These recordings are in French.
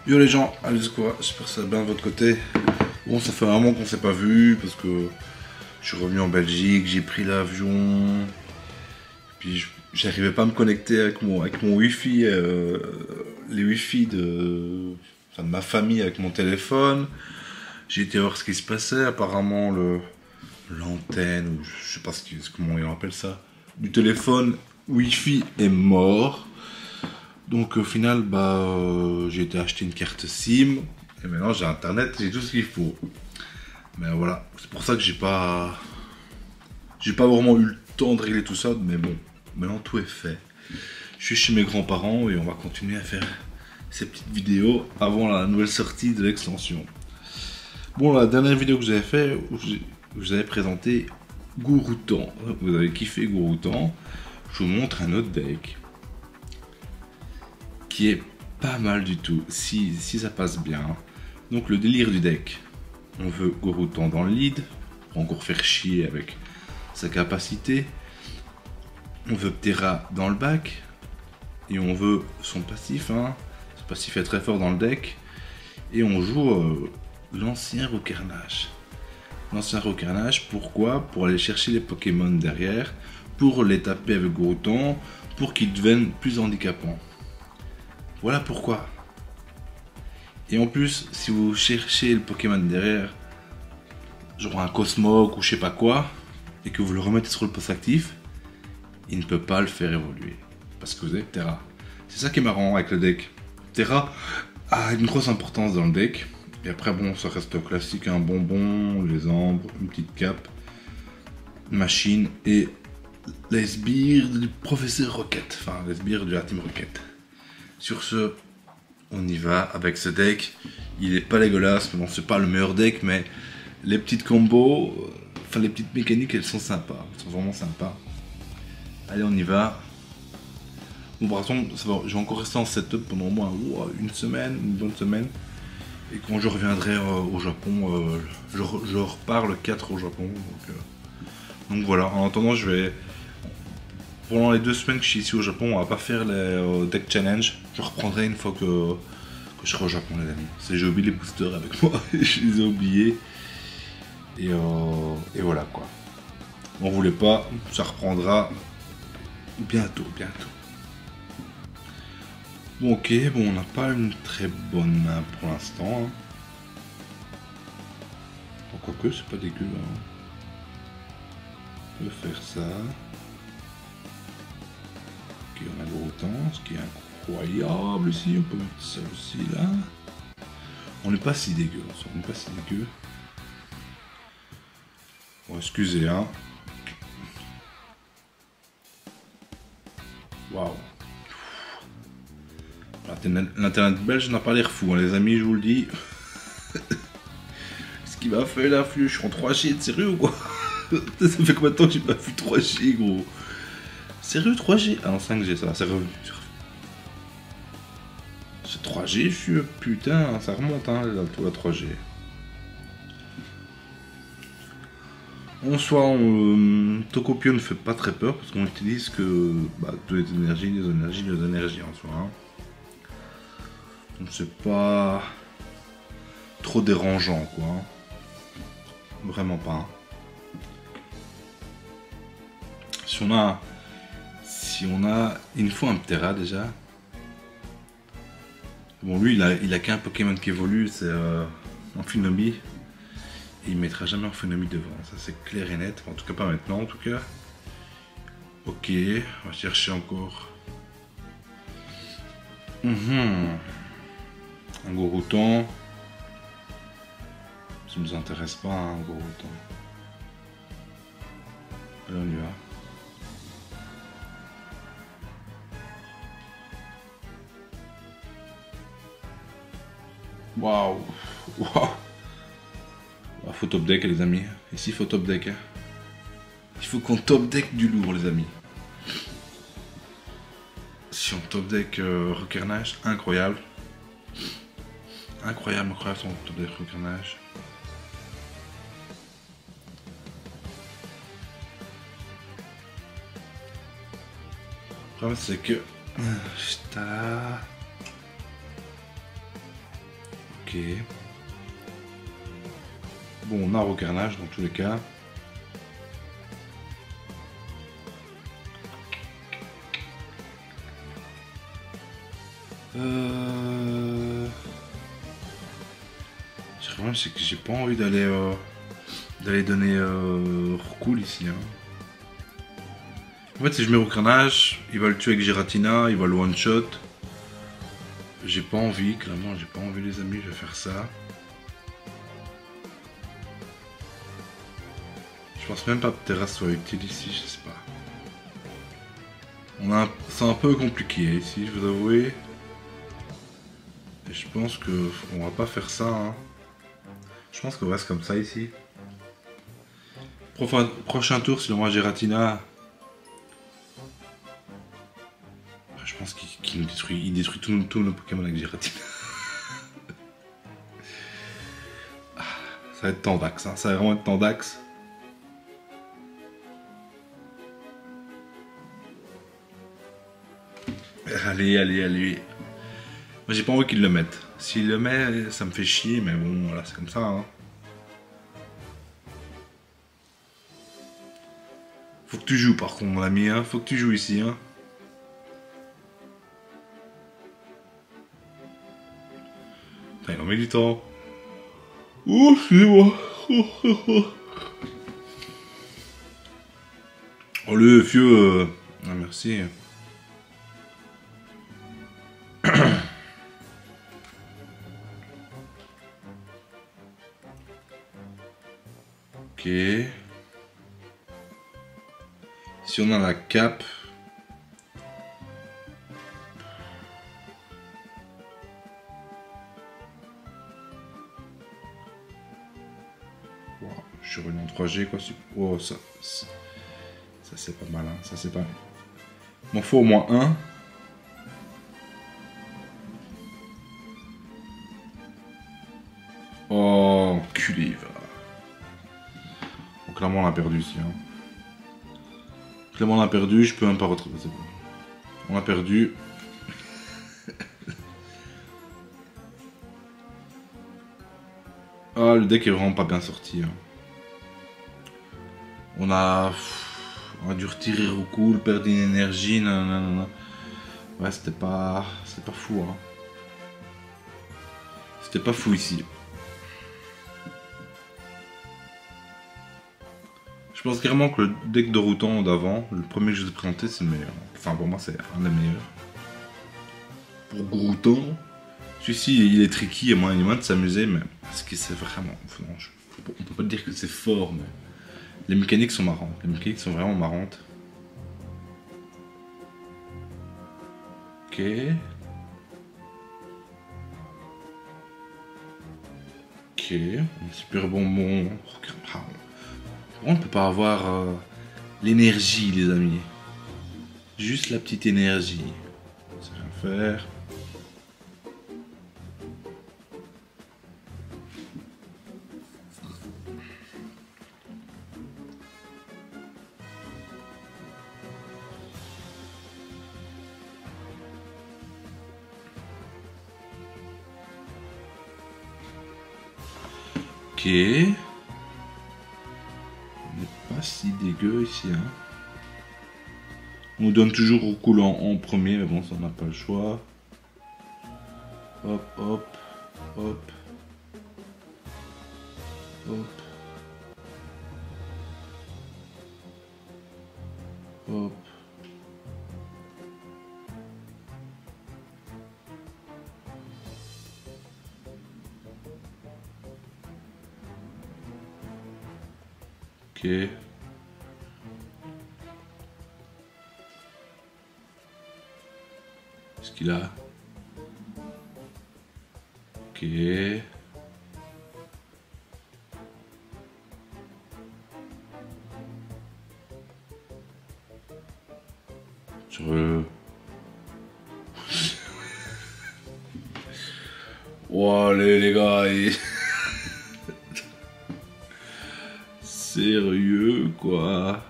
Yo les gens, allez c'est quoi, j'espère que ça va bien de votre côté. Bon, ça fait un moment qu'on s'est pas vu parce que je suis revenu en Belgique, j'ai pris l'avion, puis j'arrivais pas à me connecter avec mon wifi, les wifi de ma famille avec mon téléphone. J'ai été voir ce qui se passait, apparemment l'antenne, ou je sais pas comment on appelle ça, du téléphone wifi est mort. Donc au final, j'ai été acheter une carte SIM et maintenant j'ai internet, j'ai tout ce qu'il faut. Mais voilà, c'est pour ça que j'ai pas vraiment eu le temps de régler tout ça. Mais bon, maintenant tout est fait. Je suis chez mes grands-parents et on va continuer à faire ces petites vidéos avant la nouvelle sortie de l'extension. Bon, la dernière vidéo que j'avais fait, où je vous avais présenté Gouroutan. Vous avez kiffé Gouroutan. Je vous montre un autre deck qui est pas mal du tout, si ça passe bien. Donc le délire du deck, on veut Gouroutan dans le lead, pour encore faire chier avec sa capacité. On veut Ptera dans le back, et on veut son passif, hein. Son passif est très fort dans le deck, et on joue l'ancien Rocarnage. L'ancien Rocarnage, pourquoi? Pour aller chercher les Pokémon derrière, pour les taper avec Gouroutan, pour qu'ils deviennent plus handicapants. Voilà pourquoi. Et en plus, si vous cherchez le Pokémon derrière, genre un Cosmog ou je sais pas quoi, et que vous le remettez sur le poste actif, il ne peut pas le faire évoluer. Parce que vous avez Ptera. C'est ça qui est marrant avec le deck. Ptera a une grosse importance dans le deck. Et après, bon, ça reste classique, un bonbon, les ambres, une petite cape, une machine et les sbires du professeur Rocket. Enfin, les sbires de la Team Rocket. Sur ce, on y va avec ce deck. Il est pas dégueulasse, bon, c'est pas le meilleur deck, mais les petites combos, enfin les petites mécaniques, elles sont sympas. Elles sont vraiment sympas. Allez, on y va. Bon, par contre, je vais encore rester en setup pendant au moins une bonne semaine. Et quand je reviendrai au Japon, je repars le 4 au Japon. Donc voilà, en attendant, pendant les 2 semaines que je suis ici au Japon, on va pas faire les deck challenge. Je reprendrai une fois que je serai au Japon, les amis. J'ai oublié les boosters avec moi, je les ai oubliés. Et voilà quoi. On voulait pas, ça reprendra bientôt. Bon, ok, bon, on n'a pas une très bonne main pour l'instant. Hein. Bon, quoique, c'est pas dégueu. Hein. On peut faire ça. Ok, on a Gouroutan, ce qui est incroyable ici. On peut mettre ça aussi là. On n'est pas si dégueu, on n'est pas si dégueu. Bon, excusez, hein. Waouh. L'internet belge n'a pas l'air fou, hein, les amis, je vous le dis. Ce qui m'a fait l'afflux, je suis en 3G, sérieux ou quoi? Ça fait combien de temps que j'ai pas vu 3G, gros? Sérieux, 3G? Ah non, 5G, ça va, c'est revenu. C'est 3G, je suis... Putain, ça remonte, hein, la 3G. En soi, Tokopio ne fait pas très peur, parce qu'on utilise que... des énergies en soi, hein. Donc c'est pas... trop dérangeant, quoi. Hein. Vraiment pas. Hein. Si on a... Il nous faut un Ptera déjà. Bon, lui, il a qu'un Pokémon qui évolue, c'est Amphinomie. Et il mettra jamais Amphinomie devant, ça c'est clair et net. En tout cas, pas maintenant, en tout cas. Ok, on va chercher encore. Un Gouroutan. Ça nous intéresse pas, un Gouroutan. Allez, on y va. Waouh. Faut top deck, les amis. Ici, faut top deck. Hein. Il faut qu'on top deck du lourd, les amis. Si on top deck Rocarnage, incroyable. Incroyable si on top deck Rocarnage. Le problème, c'est que... Ok. Bon, on a recarnage dans tous les cas. Le problème c'est que j'ai pas envie d'aller donner recool ici. Hein. En fait si je mets recarnage, il va le tuer avec Giratina, il va le one shot. J'ai pas envie, clairement j'ai pas envie les amis, je vais faire ça. Je pense même pas que Terrasse soit utile ici, je sais pas. C'est un peu compliqué ici, je vous avouer. Et je pense que on va pas faire ça. Hein. Je pense qu'on reste comme ça ici. Prochain tour, si on a Giratina. Je pense qu'il détruit tous nos Pokémon avec Giratina. Ça va être Tandax, hein. Ça va vraiment être Tandax. Allez, allez, allez. Moi j'ai pas envie qu'il le mette. S'il le met, ça me fait chier, mais bon, voilà, c'est comme ça. Hein. Faut que tu joues par contre, mon ami, hein. Faut que tu joues ici. Hein. Putain, il en met du temps. Oh, excusez-moi. Oh, le vieux. Ah, merci. Ok. Si on a la cape. Wow, je suis revenu en 3G quoi. Oh, ça c'est pas mal. Hein. Ça c'est pas. Il m'en faut au moins un. Oh, enculé, va. Donc clairement on a perdu ici. Hein. Clairement on a perdu, je peux même pas retrouver. C'est bon. On a perdu. Ah, le deck est vraiment pas bien sorti. Hein. On a dû retirer au cool, perdre une énergie. Nanana. Ouais, c'était pas fou. Hein. C'était pas fou ici. Je pense carrément que le deck de Routan d'avant, le premier que je vous ai présenté, c'est le meilleur. Enfin, pour moi, c'est un des meilleurs. Pour Routan, celui-ci, il est tricky, il y a moyen de s'amuser, mais parce que c'est vraiment. On peut pas dire que c'est fort, mais les mécaniques sont marrantes. Les mécaniques sont vraiment marrantes. Ok. Ok, un super bonbon. On ne peut pas avoir l'énergie, les amis. Juste la petite énergie. Ça va faire. Ok. On n'est pas si dégueu ici. Hein. On nous donne toujours au coulant en premier, mais bon, ça on n'a pas le choix. Hop, hop, hop. Hop. Hop. Ok. Qu'est-ce qu'il a? Ok. Oh, allez les gars. Sérieux quoi.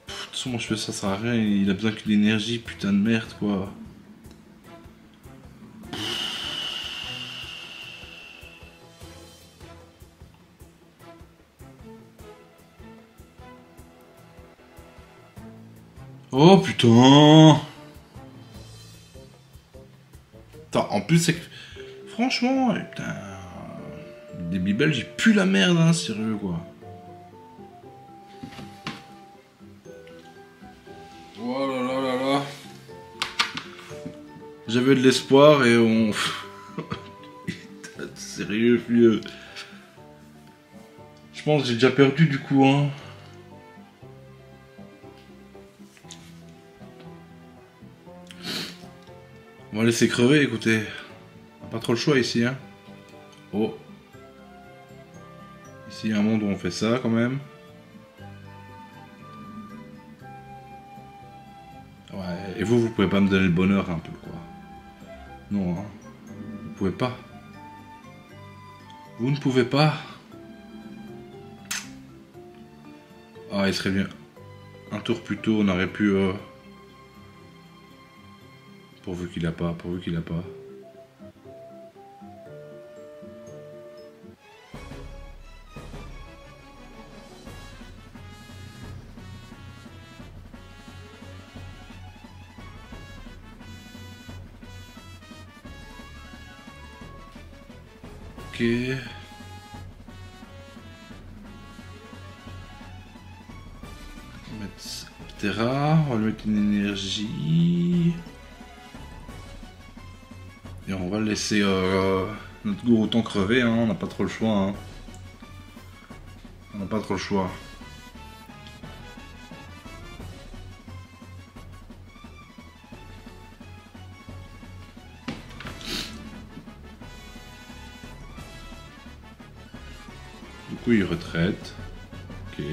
De toute façon mon cheveu ça sert à rien, il a besoin que d'énergie, putain de merde quoi. Oh putain. Attends, en plus, c'est que... Franchement, putain... Débit belge, il pue la merde, hein, sérieux, quoi. Oh là là là là. J'avais de l'espoir et on... Putain, sérieux, vieux. Je pense que j'ai déjà perdu, du coup, hein. On va laisser crever, écoutez. On n'a pas trop le choix ici, hein. Oh. Ici, il y a un monde où on fait ça, quand même. Ouais, et vous pouvez pas me donner le bonheur, un peu, quoi. Non, hein. Vous pouvez pas. Vous ne pouvez pas. Ah, il serait bien. Un tour plus tôt, on aurait pu... Pourvu qu'il a pas, pourvu qu'il a pas. Ok. On va mettre Terra, on va lui mettre une énergie. Et on va laisser notre goût autant crever, hein. On n'a pas trop le choix. Hein. On n'a pas trop le choix. Du coup, il retraite. Ok.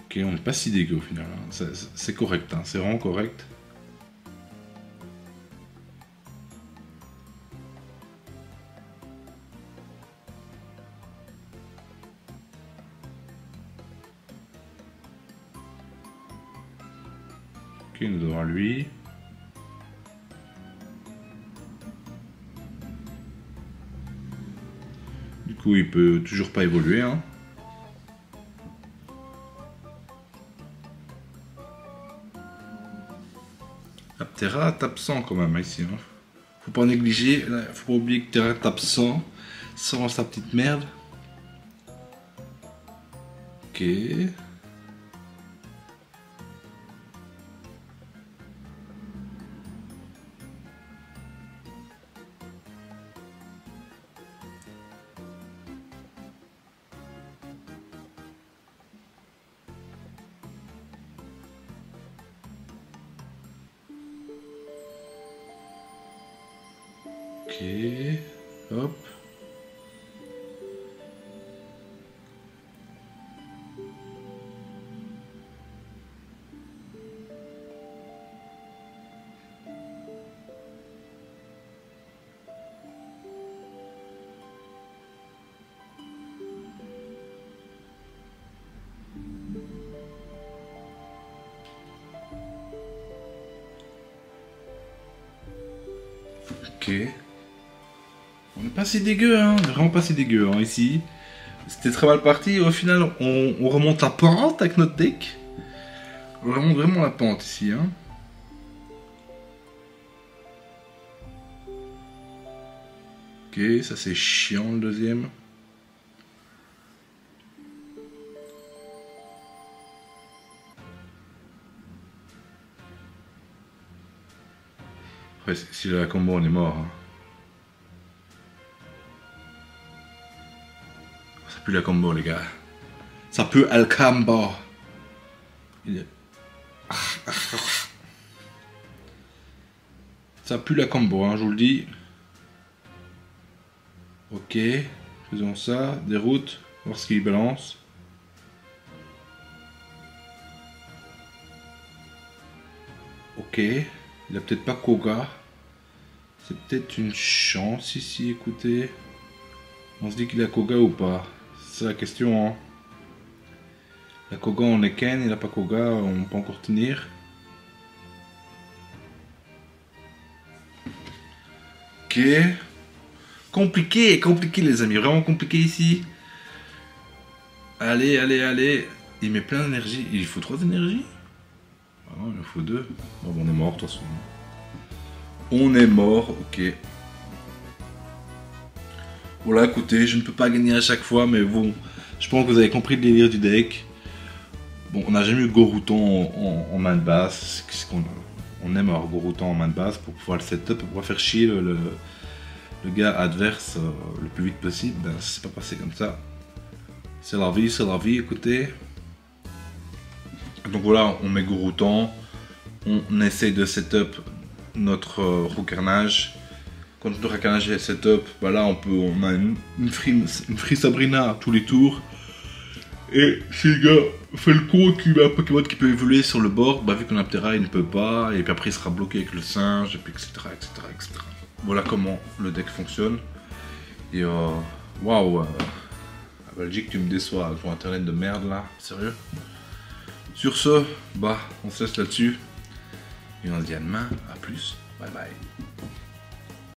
Ok, on n'est pas si dégueu au final. Hein. C'est correct, hein. C'est vraiment correct. Ok, nous devons lui. Du coup, il peut toujours pas évoluer. Hein. Terra tape 100 quand même ici. Hein. Faut pas négliger, faut pas oublier que Terra tape 100 sans sa petite merde. Ok. Ok, hop. Ok. On n'est pas si dégueu, hein. On est vraiment pas si dégueu, hein, ici. C'était très mal parti. Au final, on remonte la pente avec notre deck. On remonte vraiment la pente ici, hein. Ok, ça c'est chiant le deuxième. Ouais, s'il a la combo, on est mort. Hein. Ça pue la combo, les gars. Ça pue el combo. Ça pue la combo, hein, je vous le dis. Ok, faisons ça. Déroute, voir ce qu'il balance. Ok, il a peut-être pas Koga. C'est peut-être une chance ici, écoutez. On se dit qu'il a Koga ou pas? C'est la question, hein. La Koga, on est Ken, il a pas Koga, on peut encore tenir. Ok, Ok. Compliqué, compliqué les amis, vraiment compliqué ici. Allez, allez, allez. Il met plein d'énergie. Il faut 3 énergies? Ah non, il en faut 2. Bon, on est mort de toute façon. On est mort, ok. Voilà, écoutez, je ne peux pas gagner à chaque fois, mais bon, je pense que vous avez compris le délire du deck. Bon, on n'a jamais eu Gorutan en main de base. On aime avoir Gorutan en main de base pour pouvoir le setup, pour pouvoir faire chier le gars adverse le plus vite possible. Ben, ça s'est pas passé comme ça. C'est la vie, écoutez. Donc voilà, on met Gorutan, on essaye de setup notre Roucarnage. Quand notre Roucarnage est setup, bah là on a une free Sabrina à tous les tours. Et si le gars fait le con qu'il a un Pokémon qui peut évoluer sur le bord, bah vu qu'on a Ptera il ne peut pas, et puis après il sera bloqué avec le singe, et puis etc. Voilà comment le deck fonctionne. Et waouh, Belgique tu me déçois avec ton internet de merde là, sérieux. Sur ce, bah on se laisse là-dessus. Et on se dit à demain, à plus, bye bye.